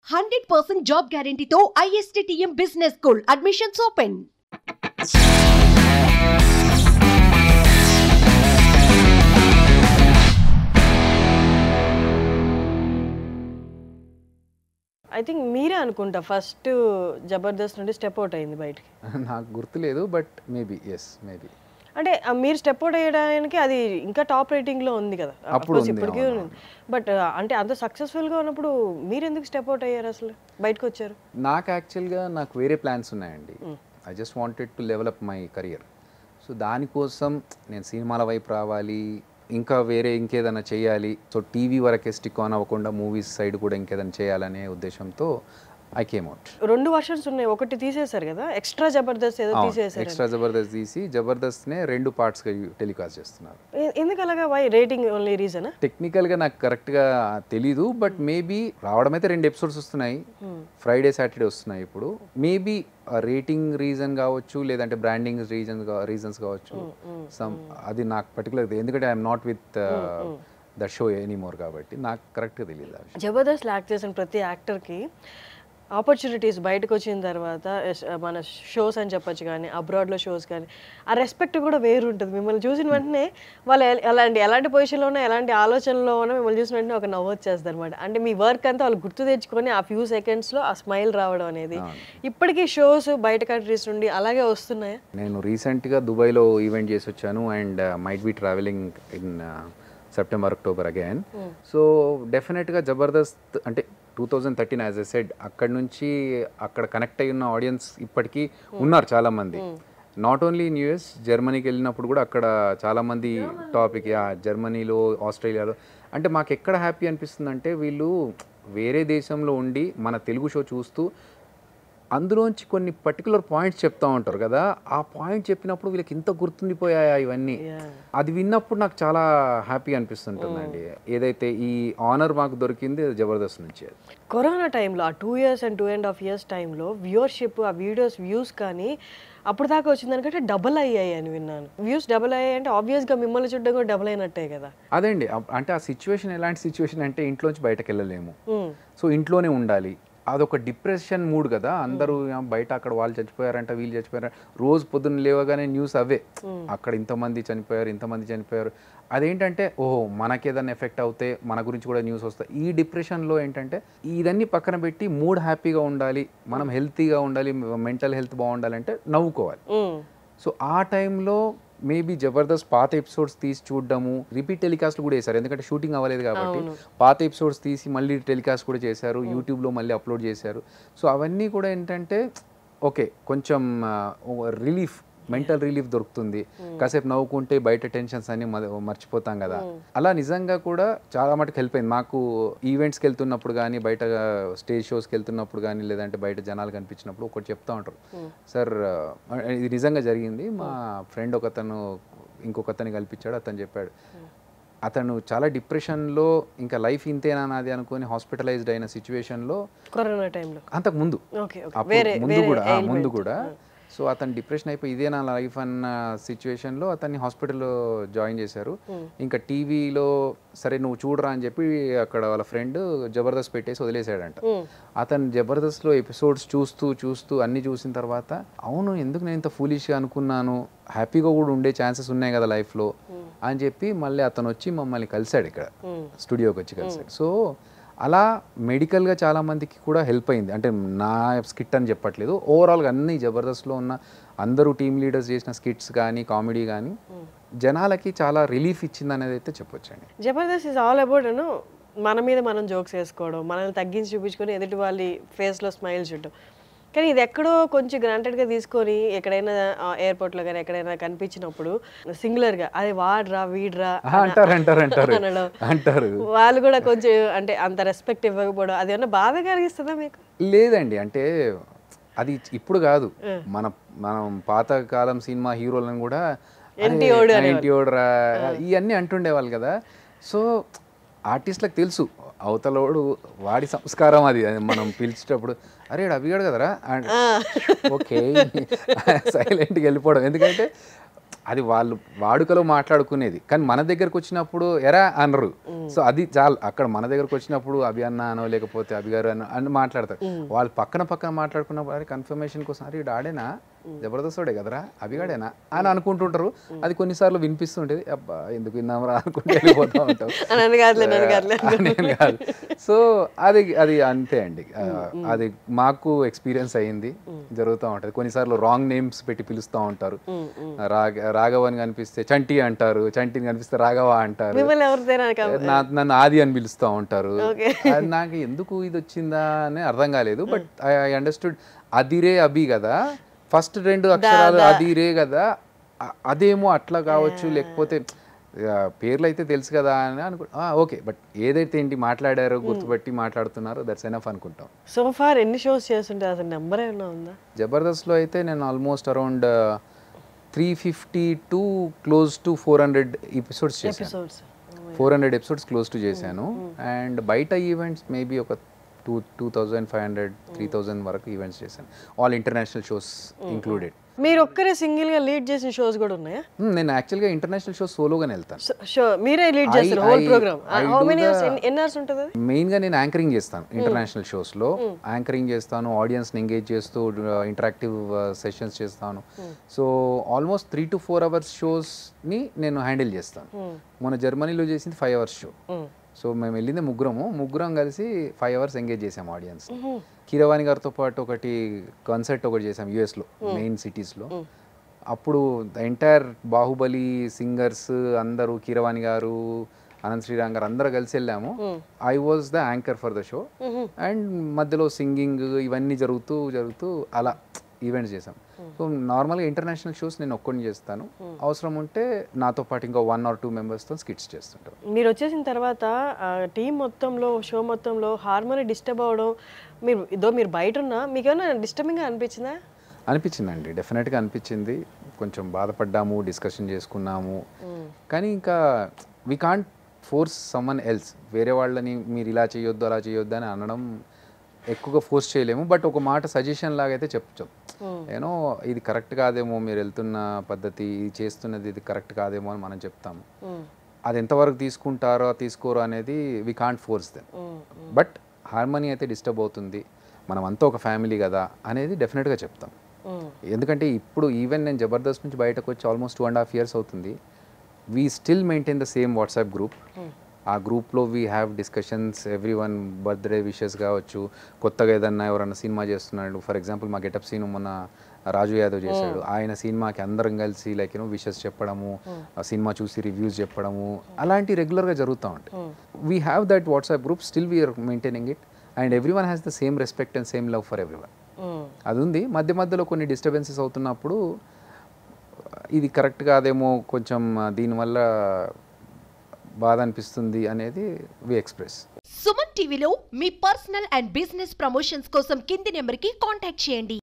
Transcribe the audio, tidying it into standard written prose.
100% job గ్యారంటీతో ISTTM business school admissions open. I think మీరే అనుకుంటా ఫస్ట్ జబర్దస్త్ నుండి స్టెప్ అవుట్ అయింది బయటికి. నాకు గుర్తులేదు, బట్ మేబీ ఎస్ మేబీ. అంటే మీరు స్టెప్ అవుట్ అయ్యడానికి అది ఇంకా టాప్ రేటింగ్లో ఉంది కదా అప్పుడు ఇప్పటికీ ఉంది. బట్ అంటే అంత సక్సెస్ఫుల్గా ఉన్నప్పుడు మీరు ఎందుకు స్టెప్ అవుట్ అయ్యారు, అసలు బయటకు వచ్చారు? నాకు యాక్చువల్గా నాకు వేరే ప్లాన్స్ ఉన్నాయండి. I just wanted to develop my career. So దానికోసం నేను సినిమాల వైపు రావాలి, ఇంకా వేరే ఇంకేదైనా చేయాలి. సో టీవీ వరకే స్టిక్ ఆన్ అవ్వకుండా మూవీస్ సైడ్ కూడా ఇంకేదైనా చేయాలనే ఉద్దేశంతో ఐ కేమ్ అవుట్. 2 వర్షన్స్ ఉన్నాయి, ఒకటి తీసేశారు కదా, ఎక్స్ట్రా జబర్దస్త్ ఏదో తీసేశారు. ఎక్స్ట్రా జబర్దస్త్ తీసి జబర్దస్త్నే 2 పార్ట్స్గా టెలికాస్ట్ చేస్తున్నారు. ఎందుకు అలాగా? వై రేటింగ్ ఓన్లీ రీజనా? టెక్నికల్గా నాకు కరెక్ట్గా తెలీదు, బట్ మేబీ రావడం అయితే 2 ఎపిసోడ్స్ వస్తున్నాయి, ఫ్రైడే సాటర్డే వస్తున్నాయి. ఇప్పుడు మేబీ రేటింగ్ రీజన్ కావచ్చు, లేదంటే బ్రాండింగ్ రీజన్స్ కావచ్చు. అది నాకు పర్టికులర్, ఎందుకంటే I'm not with the show anymore, కాబట్టి నాకు కరెక్ట్గా తెలియదు. జబర్దస్త్ యాక్ట్ చేసిన ప్రతి యాక్టర్కి ఆపర్చునిటీస్ బయటకు వచ్చిన తర్వాత మన షోస్ అని చెప్పొచ్చు, కానీ అబ్రాడ్లో షోస్ కానీ ఆ రెస్పెక్ట్ కూడా వేరు ఉంటుంది. మిమ్మల్ని చూసిన వెంటనే వాళ్ళు ఎలాంటి పొజిషన్లో ఉన్నా, ఎలాంటి ఆలోచనలో ఉన్నా మిమ్మల్ని చూసిన వెంటనే ఒక నవ్వు వచ్చేస్తుంది అనమాట. అంటే మీ వర్క్ అంతా వాళ్ళు గుర్తు తెచ్చుకొని ఆ ఫ్యూ సెకండ్స్లో ఆ స్మైల్ రావడం అనేది. ఇప్పటికీ షోస్ బయట కంట్రీస్ నుండి అలాగే వస్తున్నాయా? నేను రీసెంట్గా దుబాయ్లో ఈవెంట్ చేసి వచ్చాను, and might be travelling in September October again. So డెఫినెట్గా జబర్దస్త్ అంటే 2013 యాజ్ ఎ సెడ్, అక్కడ నుంచి అక్కడ కనెక్ట్ అయి ఉన్న ఆడియన్స్ ఇప్పటికీ ఉన్నారు చాలామంది. నాట్ ఓన్లీ ఇన్ యూఎస్, జర్మనీకి వెళ్ళినప్పుడు కూడా అక్కడ చాలామంది టాపిక్, జర్మనీలో, ఆస్ట్రేలియాలో. అంటే మాకు ఎక్కడ హ్యాపీ అనిపిస్తుంది అంటే, వీళ్ళు వేరే దేశంలో ఉండి మన తెలుగు షో చూస్తూ అందులోంచి కొన్ని పర్టికులర్ పాయింట్స్ చెప్తూ ఉంటారు కదా, ఆ పాయింట్ చెప్పినప్పుడు వీళ్ళకి ఇంత గుర్తుండిపోయాయా ఇవన్నీ. అది విన్నప్పుడు నాకు చాలా హ్యాపీ అనిపిస్తుంటుందండి. ఏదైతే ఈ ఆనర్ మాకు దొరికింది జబర్దస్త్ నుంచి. కరోనా టైంలో ఆ 2 years and 2.5 years టైంలో వ్యూవర్షిప్, ఆ వీడియోస్ వ్యూస్ కానీ అప్పుడు దాకా వచ్చిందనుకంటే డబుల్ అయ్యాయి అని విన్నాను. వ్యూస్ డబుల్ అయ్యాయి అంటే ఆబ్వియస్గా మిమ్మల్ని చూడడం కూడా డబుల్ అయినట్టే కదా. అదేండి, అంటే ఆ సిచ్యువేషన్ ఎలాంటి సిచ్యువేషన్ అంటే, ఇంట్లోంచి బయటకు వెళ్ళలేము, సో ఇంట్లోనే ఉండాలి. అదొక డిప్రెషన్ మూడ్ కదా. అందరూ బయట అక్కడ వాళ్ళు చచ్చిపోయారంట, వీళ్ళు చచ్చిపోయారు, రోజు పొద్దున్న లేవగానే న్యూస్ అవే, అక్కడ ఇంతమంది చనిపోయారు, ఇంతమంది చనిపోయారు. అదేంటంటే ఓహో మనకేదన్నా ఎఫెక్ట్ అవుతే మన గురించి కూడా న్యూస్ వస్తాయి. ఈ డిప్రెషన్లో ఏంటంటే ఇదన్నీ పక్కన పెట్టి మూడ్ హ్యాపీగా ఉండాలి, మనం హెల్తీగా ఉండాలి, మెంటల్ హెల్త్ బాగుండాలంటే నవ్వుకోవాలి. సో ఆ టైంలో మేబీ జబర్దస్త్ పాత ఎపిసోడ్స్ తీసి చూడడము, రిపీట్ టెలికాస్ట్ కూడా చేశారు, ఎందుకంటే షూటింగ్ అవ్వలేదు కాబట్టి పాత ఎపిసోడ్స్ తీసి మళ్ళీ టెలికాస్ట్ కూడా చేశారు, యూట్యూబ్లో మళ్ళీ అప్లోడ్ చేశారు. సో అవన్నీ కూడా ఏంటంటే ఓకే, కొంచెం రిలీఫ్, మెంటల్ రిలీఫ్ దొరుకుతుంది. కాసేపు నవ్వుకుంటే బయట టెన్షన్స్ అన్ని మర్చిపోతాం కదా. అలా నిజంగా కూడా చాలా మటుకు హెల్ప్ అయింది మాకు. ఈవెంట్స్కి వెళ్తున్నప్పుడు కానీ, బయట స్టేజ్ షోస్కి వెళ్తున్నప్పుడు కానీ, లేదంటే బయట జనాలు కనిపించినప్పుడు ఒకటి చెప్తా ఉంటారు, సార్ ఇది నిజంగా జరిగింది, మా ఫ్రెండ్ ఒకతను ఇంకొకతని కల్పించాడు, అతను చెప్పాడు, అతను చాలా డిప్రెషన్లో ఇంకా లైఫ్ ఇంతేనా నాది అనుకుని హాస్పిటలైజ్డ్ అయిన సిచ్యువేషన్లో, కరోనా టైంలో, అంతకు ముందు ముందు కూడా సో అతను డిప్రెషన్ అయిపోయి ఇదే నా లైఫ్ అన్న సిచ్యువేషన్లో అతన్ని హాస్పిటల్లో జాయిన్ చేశారు. ఇంకా టీవీలో సరే నువ్వు చూడరా అని చెప్పి అక్కడ వాళ్ళ ఫ్రెండ్ జబర్దస్త్ పెట్టేసి వదిలేసాడంట. అతను జబర్దస్త్లో ఎపిసోడ్స్ చూస్తూ అన్నీ చూసిన తర్వాత, అవును ఎందుకు నేను ఇంత ఫూలిష్గా అనుకున్నాను, హ్యాపీగా కూడా ఉండే ఛాన్సెస్ ఉన్నాయి కదా లైఫ్లో అని చెప్పి మళ్ళీ అతను వచ్చి మమ్మల్ని కలిశాడు, ఇక్కడ స్టూడియోకి వచ్చి కలిశాడు. సో అలా మెడికల్గా చాలామందికి కూడా హెల్ప్ అయింది. అంటే నా స్కిట్ అని చెప్పట్లేదు, ఓవరాల్గా అన్ని జబర్దస్త్లో ఉన్న అందరూ టీమ్ లీడర్స్ చేసిన స్కిట్స్ కానీ, కామెడీ కానీ జనాలకి చాలా రిలీఫ్ ఇచ్చింది అనేది అయితే చెప్పొచ్చండి. జబర్దస్త్ ఇస్ ఆల్ అబౌట్ మన మీద మనం జోక్స్ వేసుకోవడం, మనల్ని తగ్గించి చూపించుకొని ఎదుటి వాళ్ళ ఫేస్లో స్మైల్ చూడడం. కానీ ఇది ఎక్కడో కొంచెం గ్రాంటెడ్గా తీసుకొని ఎక్కడైనా ఎయిర్పోర్ట్లో కానీ ఎక్కడైనా కనిపించినప్పుడు సింగులర్గా అది వాడ్రా వీడ్రా అంటారు. వాళ్ళు కూడా కొంచెం అంటే అంత రెస్పెక్ట్ ఇవ్వకపోవడం, అది ఏమన్నా బాధ కలిగిస్తుందా మీకు? లేదండి, అంటే అది ఇప్పుడు కాదు, మనం పాతకాలం సినిమా హీరోలను కూడా ఇంటియోడరా ఇవన్నీ అంటుండేవాళ్ళు కదా. సో ఆర్టిస్ట్లకు తెలుసు అవతలోడు వాడి సంస్కారం అది, మనం పిలిచేటప్పుడు అరే అవిగాడు కదరా ఓకే సైలెంట్గా వెళ్ళిపోవడం. ఎందుకంటే అది వాళ్ళు వాడుకలో మాట్లాడుకునేది, కానీ మన దగ్గరకు వచ్చినప్పుడు ఎరా అనరు. సో అది చాలు. అక్కడ మన దగ్గరకు వచ్చినప్పుడు అభి అన్న అనో లేకపోతే అభి గారు అని మాట్లాడతారు. వాళ్ళు పక్కన మాట్లాడుకున్నప్పుడు అరే కన్ఫర్మేషన్ కోసం అరే ఇడు ఆడేనా, జబర్దస్తోడే కదరా, అభిగాడేనా అని అనుకుంటుంటారు. అది కొన్నిసార్లు వినిపిస్తుంటేది, అబ్బా ఎందుకు విన్నామరా అనుకుంటే వెళ్ళిపోతూ ఉంటాం. నేను కాదు. సో అది అది అంతే అండి. అది మాకు ఎక్స్పీరియన్స్ అయ్యింది, జరుగుతూ ఉంటుంది. కొన్నిసార్లు రాంగ్ నేమ్స్ పెట్టి పిలుస్తూ ఉంటారు. రాఘవ అని కనిపిస్తే చంటి అంటారు, చంటిని కనిపిస్తే రాఘవ అంటారు, నన్ను ఆది అని పిలుస్తూ ఉంటారు. అది నాకు ఎందుకు ఇది వచ్చిందా అని అర్థం కాలేదు. బట్ ఐ అండర్స్టూడ్ అదిరే అభి కదా, ఫస్ట్ 2 అక్షరాలు అదిరే కదా, అదేమో అట్లా కావచ్చు, లేకపోతే పేర్లు అయితే తెలుసు కదా అని ఓకే. బట్ ఏదైతే ఏంటి మాట్లాడారో గుర్తుపట్టి మాట్లాడుతున్నారో దట్స్ ఎనఫ్ అనుకుంటాం. సో ఫార్ ఎన్ని షోస్ చేస్తుంటే అసలు నెంబర్ ఏమైనా ఉందా? జబర్దస్త్లో అయితే నేను almost around 350 to close to 400 episodes చేశాను. 400 ఎపిసోడ్స్ క్లోజ్ టు చేశాను. అండ్ బయట ఈవెంట్స్ మేబీ ఒక 2500 3000 వరకు ఈవెంట్స్ చేశాను, ఆల్ ఇంటర్నేషనల్ షోస్ ఇంక్లూడెడ్. మీరు ఒక్కరే సింగిల్ గా లీడ్ చేసిన షోస్ కూడా ఉన్నాయా? నేను యాక్చువల్గా ఇంటర్నేషనల్ షోస్ సోలోగానే వెళ్తాను. మీరే లీడ్ చేస్తారు whole program? How many hours, ఎన్ని అవర్స్ ఉంటుంది? మెయిన్గా నేను యాంకరింగ్ చేస్తాను ఇంటర్నేషనల్ షోస్లో. యాంకరింగ్ చేస్తాను, ఆడియన్స్ని ఎంగేజ్ చేస్తూ ఇంటరాక్టివ్ సెషన్స్ చేస్తాను. సో ఆల్మోస్ట్ 3 to 4 hours షోస్ని నేను హ్యాండిల్ చేస్తాను. మొన్న జర్మనీలో చేసింది 5 hours షో. సో మేము వెళ్ళింది ముగ్గురం కలిసి 5 hours ఎంగేజ్ చేసాం ఆడియన్స్. కీరవాణి గారితో పాటు ఒకటి కాన్సర్ట్ ఒకటి చేసాం యూఎస్లో మెయిన్ సిటీస్లో. అప్పుడు ద ఎంటైర్ బాహుబలి సింగర్స్ అందరూ, కీరవాణి గారు, అనంత్ శ్రీరామ్ గారు అందరూ కలిసి వెళ్ళాము. I was the anchor for the show. And మధ్యలో సింగింగ్ ఇవన్నీ జరుగుతూ అలా ఈవెంట్స్ చేసాం. సో నార్మల్గా ఇంటర్నేషనల్ షోస్ నేను ఒక్కడిని చేస్తాను, అవసరం ఉంటే నాతో పాటు ఇంకో 1 or 2 మెంబర్స్తో స్కిట్స్ చేస్తుంటారు. మీరు వచ్చేసిన తర్వాత టీం మొత్తంలో, షో మొత్తంలో హార్మోని డిస్టర్బ్ అవ్వడం, మీరు బయట ఉన్నా మీకు ఏమైనా డిస్టర్బింగ్గా అనిపించిందా? అనిపించిందండి, డెఫినెట్గా అనిపించింది. కొంచెం బాధపడ్డాము, డిస్కషన్ చేసుకున్నాము. కానీ ఇంకా we can't force someone else. వేరే వాళ్ళని మీరు ఇలా చేయొద్దు అలా చేయొద్దు అని అనడం ఎక్కువగా ఫోర్స్ చేయలేము. బట్ ఒక మాట సజెషన్ లాగా అయితే చెప్పచ్చు, ఏనో ఇది కరెక్ట్ కాదేమో, మీరు వెళ్తున్న పద్ధతి, ఇది చేస్తున్నది ఇది కరెక్ట్ కాదేమో అని మనం చెప్తాము. అది ఎంతవరకు తీసుకుంటారో తీసుకోరో అనేది we can't force them. But harmony అయితే డిస్టర్బ్ అవుతుంది, మనం అంతా ఒక ఫ్యామిలీ కదా అనేది డెఫినెట్గా చెప్తాం. ఎందుకంటే ఇప్పుడు ఈవెన్ నేను జబర్దస్త్ నుంచి బయటకు వచ్చి ఆల్మోస్ట్ 2.5 years అవుతుంది. We still maintain the same WhatsApp group. ఆ గ్రూప్లో we have discussions, every one birthday wishes కావచ్చు, కొత్తగా ఏదన్నా ఎవరన్నా సినిమా చేస్తున్నాడు, ఫర్ ఎగ్జాంపుల్ మా గెటప్ సీన్ మొన్న రాజు యాదవ్ చేశాడు, ఆయన సినిమాకి అందరం కలిసి లైక్ విషెస్ చెప్పడము, సినిమా చూసి రివ్యూస్ చెప్పడము, అలాంటి రెగ్యులర్గా జరుగుతూ ఉంటాయి. We have that WhatsApp group, still we are maintaining it, and every one has the same respect and same love for every one. అది ఉంది. మధ్యలో కొన్ని డిస్టర్బెన్సెస్ అవుతున్నప్పుడు ఇది కరెక్ట్ కాదేమో, కొంచెం దీనివల్ల బాధ అనిపిస్తుంది అనేది వి ఎక్స్ప్రెస్. సుమన్ టీవీలో మీ పర్సనల్ అండ్ బిజినెస్ ప్రమోషన్స్ కోసం కింది నెంబర్కి కాంటాక్ట్ చేయండి.